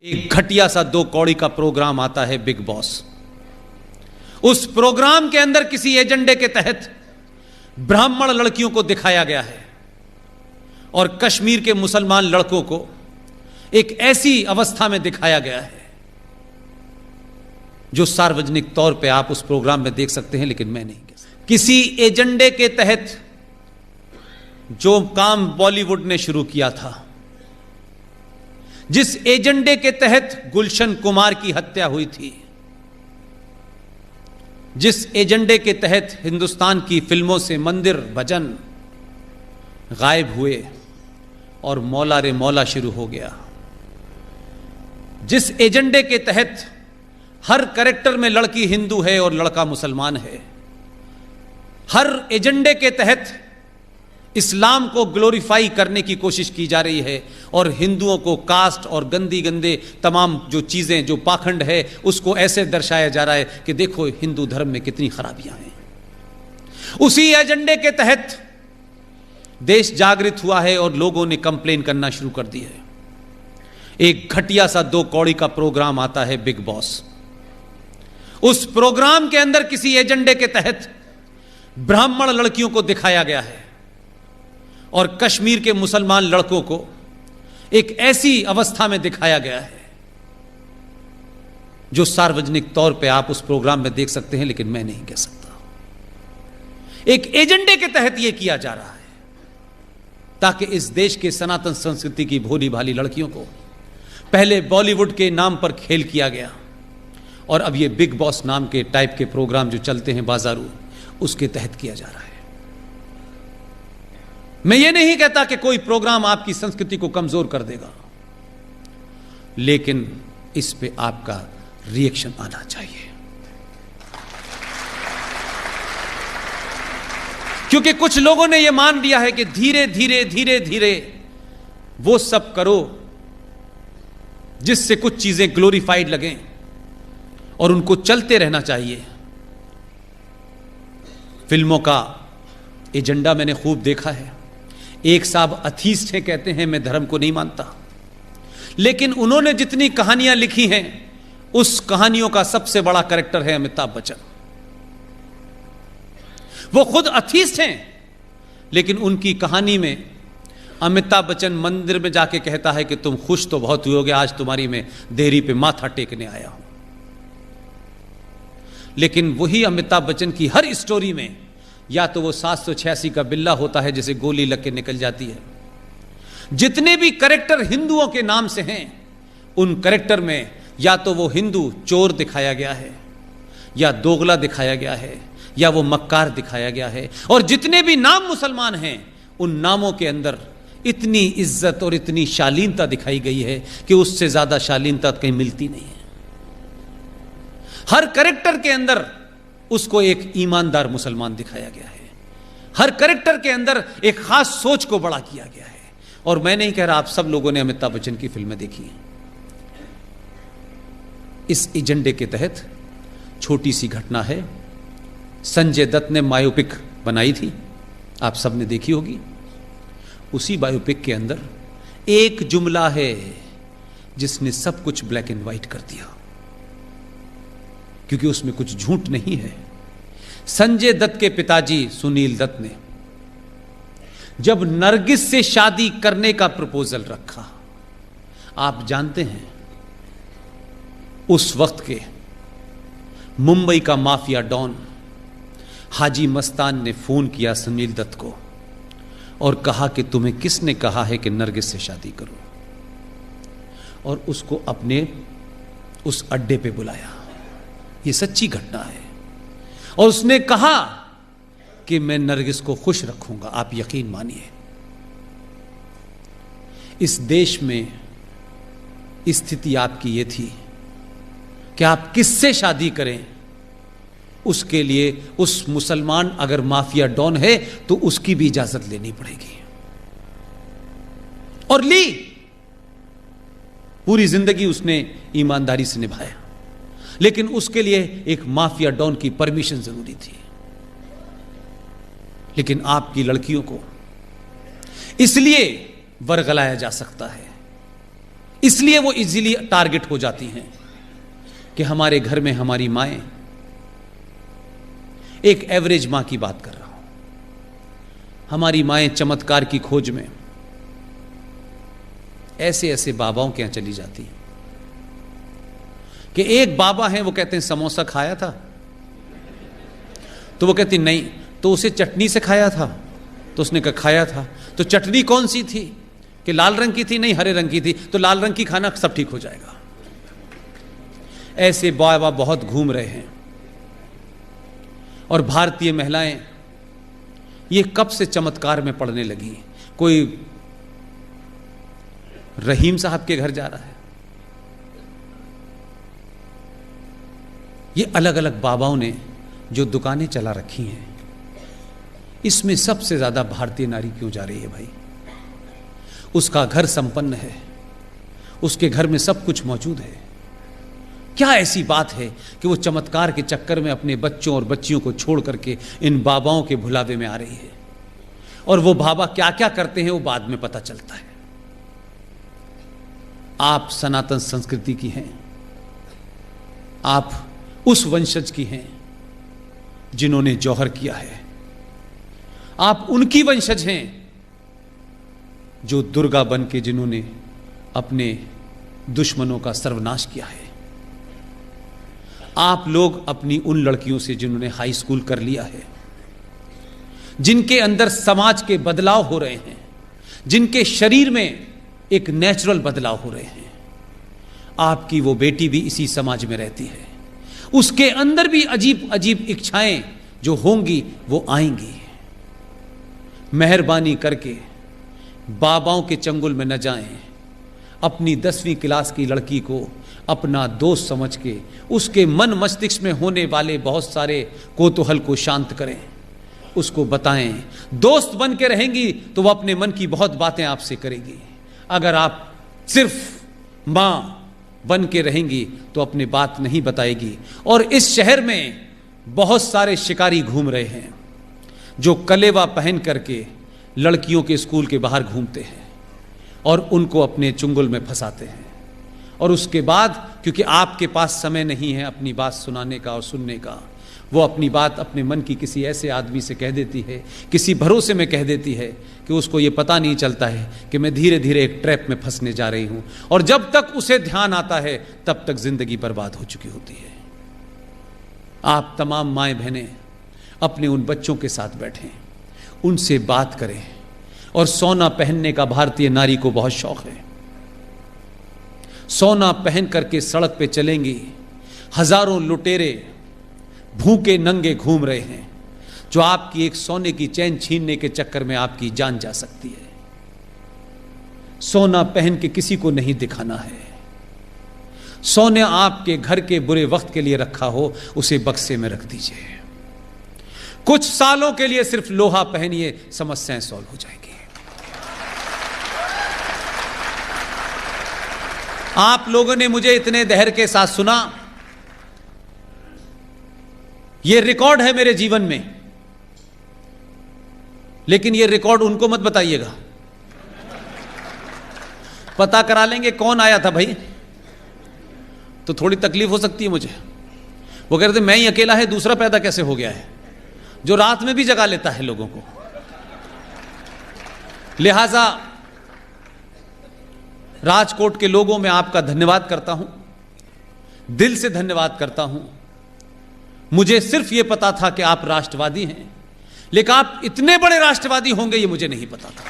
एक घटिया सा 2 कौड़ी का प्रोग्राम आता है बिग बॉस। उस प्रोग्राम के अंदर किसी एजेंडे के तहत ब्राह्मण लड़कियों को दिखाया गया है और कश्मीर के मुसलमान लड़कों को एक ऐसी अवस्था में दिखाया गया है जो सार्वजनिक तौर पे आप उस प्रोग्राम में देख सकते हैं, लेकिन मैं नहीं कह सकता। किसी एजेंडे के तहत जो काम बॉलीवुड ने शुरू किया था, जिस एजेंडे के तहत गुलशन कुमार की हत्या हुई थी, जिस एजेंडे के तहत हिंदुस्तान की फिल्मों से मंदिर भजन गायब हुए और मौला रे मौला शुरू हो गया, जिस एजेंडे के तहत हर कैरेक्टर में लड़की हिंदू है और लड़का मुसलमान है, हर एजेंडे के तहत इस्लाम को ग्लोरीफाई करने की कोशिश की जा रही है और हिंदुओं को कास्ट और गंदी गंदे तमाम जो चीजें, जो पाखंड है, उसको ऐसे दर्शाया जा रहा है कि देखो हिंदू धर्म में कितनी खराबियां हैं। उसी एजेंडे के तहत देश जागृत हुआ है और लोगों ने कंप्लेन करना शुरू कर दी है। एक घटिया सा 2 कौड़ी का प्रोग्राम आता है बिग बॉस। उस प्रोग्राम के अंदर किसी एजेंडे के तहत ब्राह्मण लड़कियों को दिखाया गया है और कश्मीर के मुसलमान लड़कों को एक ऐसी अवस्था में दिखाया गया है जो सार्वजनिक तौर पे आप उस प्रोग्राम में देख सकते हैं, लेकिन मैं नहीं कह सकता। एक एजेंडे के तहत यह किया जा रहा है ताकि इस देश के सनातन संस्कृति की भोली भाली लड़कियों को पहले बॉलीवुड के नाम पर खेल किया गया और अब ये बिग बॉस नाम के टाइप के प्रोग्राम जो चलते हैं बाजारू, उसके तहत किया जा रहा है। मैं ये नहीं कहता कि कोई प्रोग्राम आपकी संस्कृति को कमजोर कर देगा, लेकिन इस पे आपका रिएक्शन आना चाहिए, क्योंकि कुछ लोगों ने यह मान लिया है कि धीरे धीरे धीरे धीरे वो सब करो जिससे कुछ चीजें ग्लोरीफाइड लगें और उनको चलते रहना चाहिए। फिल्मों का एजेंडा मैंने खूब देखा है। एक साहब अथीस्ट हैं, कहते हैं मैं धर्म को नहीं मानता, लेकिन उन्होंने जितनी कहानियां लिखी हैं उस कहानियों का सबसे बड़ा कैरेक्टर है अमिताभ बच्चन। वो खुद अथीस्ट हैं, लेकिन उनकी कहानी में अमिताभ बच्चन मंदिर में जाके कहता है कि तुम खुश तो बहुत हुए, आज तुम्हारी मैं देहरी पे माथा टेकने आया हूं। लेकिन वही अमिताभ बच्चन की हर स्टोरी में या तो वो 786 का बिल्ला होता है जिसे गोली लग के निकल जाती है। जितने भी कैरेक्टर हिंदुओं के नाम से हैं, उन कैरेक्टर में या तो वो हिंदू चोर दिखाया गया है, या दोगला दिखाया गया है, या वो मक्कार दिखाया गया है। और जितने भी नाम मुसलमान हैं, उन नामों के अंदर इतनी इज्जत और इतनी शालीनता दिखाई गई है कि उससे ज्यादा शालीनता कहीं मिलती नहीं है। हर कैरेक्टर के अंदर उसको एक ईमानदार मुसलमान दिखाया गया है। हर कैरेक्टर के अंदर एक खास सोच को बड़ा किया गया है। और मैं नहीं कह रहा, आप सब लोगों ने अमिताभ बच्चन की फिल्में देखी हैं। इस एजेंडे के तहत छोटी सी घटना है, संजय दत्त ने बायोपिक बनाई थी, आप सब ने देखी होगी। उसी बायोपिक के अंदर एक जुमला है जिसने सब कुछ ब्लैक एंड व्हाइट कर दिया, क्योंकि उसमें कुछ झूठ नहीं है। संजय दत्त के पिताजी सुनील दत्त ने जब नरगिस से शादी करने का प्रपोजल रखा, आप जानते हैं उस वक्त के मुंबई का माफिया डॉन हाजी मस्तान ने फोन किया सुनील दत्त को और कहा कि तुम्हें किसने कहा है कि नरगिस से शादी करो, और उसको अपने उस अड्डे पे बुलाया। ये सच्ची घटना है। और उसने कहा कि मैं नरगिस को खुश रखूंगा, आप यकीन मानिए। इस देश में स्थिति आपकी ये थी कि आप किससे शादी करें, उसके लिए उस मुसलमान अगर माफिया डॉन है तो उसकी भी इजाजत लेनी पड़ेगी। और ली, पूरी जिंदगी उसने ईमानदारी से निभाया, लेकिन उसके लिए एक माफिया डॉन की परमिशन जरूरी थी। लेकिन आपकी लड़कियों को इसलिए वर्गलाया जा सकता है इसलिए वो इजीली टारगेट हो जाती हैं कि हमारे घर में हमारी माएं, एक एवरेज मां की बात कर रहा हूं, हमारी माएं चमत्कार की खोज में ऐसे ऐसे बाबाओं के यहां चली जाती हैं कि एक बाबा हैं, वो कहते हैं समोसा खाया था, तो वो कहती नहीं, तो उसे चटनी से खाया था, तो उसने कहा खाया था, तो चटनी कौन सी थी, कि लाल रंग की थी, नहीं हरे रंग की थी, तो लाल रंग की खाना सब ठीक हो जाएगा। ऐसे बाबा बहुत घूम रहे हैं। और भारतीय महिलाएं ये कब से चमत्कार में पड़ने लगी। कोई रहीम साहब के घर जा रहा है, ये अलग अलग बाबाओं ने जो दुकानें चला रखी हैं, इसमें सबसे ज्यादा भारतीय नारी क्यों जा रही है भाई? उसका घर संपन्न है, उसके घर में सब कुछ मौजूद है, क्या ऐसी बात है कि वो चमत्कार के चक्कर में अपने बच्चों और बच्चियों को छोड़ करके इन बाबाओं के भुलावे में आ रही है? और वो बाबा क्या क्या करते हैं वो बाद में पता चलता है। आप सनातन संस्कृति की हैं, आप उस वंशज की हैं जिन्होंने जौहर किया है, आप उनकी वंशज हैं जो दुर्गा बन के जिन्होंने अपने दुश्मनों का सर्वनाश किया है। आप लोग अपनी उन लड़कियों से जिन्होंने हाई स्कूल कर लिया है, जिनके अंदर समाज के बदलाव हो रहे हैं, जिनके शरीर में एक नेचुरल बदलाव हो रहे हैं, आपकी वो बेटी भी इसी समाज में रहती है, उसके अंदर भी अजीब अजीब इच्छाएं जो होंगी वो आएंगी। मेहरबानी करके बाबाओं के चंगुल में न जाएं, अपनी 10वीं क्लास की लड़की को अपना दोस्त समझ के उसके मन मस्तिष्क में होने वाले बहुत सारे कौतूहल को शांत करें, उसको बताएं। दोस्त बन के रहेंगी तो वह अपने मन की बहुत बातें आपसे करेगी। अगर आप सिर्फ मां बन के रहेंगी तो अपनी बात नहीं बताएगी। और इस शहर में बहुत सारे शिकारी घूम रहे हैं जो कलेवा पहन करके लड़कियों के स्कूल के बाहर घूमते हैं और उनको अपने चुंगल में फंसाते हैं। और उसके बाद क्योंकि आपके पास समय नहीं है अपनी बात सुनाने का और सुनने का, वो अपनी बात अपने मन की किसी ऐसे आदमी से कह देती है, किसी भरोसे में कह देती है कि उसको ये पता नहीं चलता है कि मैं धीरे धीरे एक ट्रैप में फंसने जा रही हूं। और जब तक उसे ध्यान आता है तब तक जिंदगी बर्बाद हो चुकी होती है। आप तमाम माएं बहनें अपने उन बच्चों के साथ बैठें, उनसे बात करें। और सोना पहनने का भारतीय नारी को बहुत शौक है। सोना पहन करके सड़क पे चलेंगी, हजारों लुटेरे भूखे नंगे घूम रहे हैं, जो आपकी एक सोने की चैन छीनने के चक्कर में आपकी जान जा सकती है। सोना पहन के किसी को नहीं दिखाना है। सोने आपके घर के बुरे वक्त के लिए रखा हो, उसे बक्से में रख दीजिए। कुछ सालों के लिए सिर्फ लोहा पहनिए, समस्याएं सॉल्व हो जाएगी। आप लोगों ने मुझे इतने धैर्य के साथ सुना, यह रिकॉर्ड है मेरे जीवन में। लेकिन यह रिकॉर्ड उनको मत बताइएगा, पता करा लेंगे कौन आया था भाई, तो थोड़ी तकलीफ हो सकती है मुझे। वो कह रहे थे मैं ही अकेला है, दूसरा पैदा कैसे हो गया है, जो रात में भी जगा लेता है लोगों को। लिहाजा राजकोट के लोगों में आपका धन्यवाद करता हूं, दिल से धन्यवाद करता हूं। मुझे सिर्फ यह पता था कि आप राष्ट्रवादी हैं, लेकिन आप इतने बड़े राष्ट्रवादी होंगे ये मुझे नहीं पता था।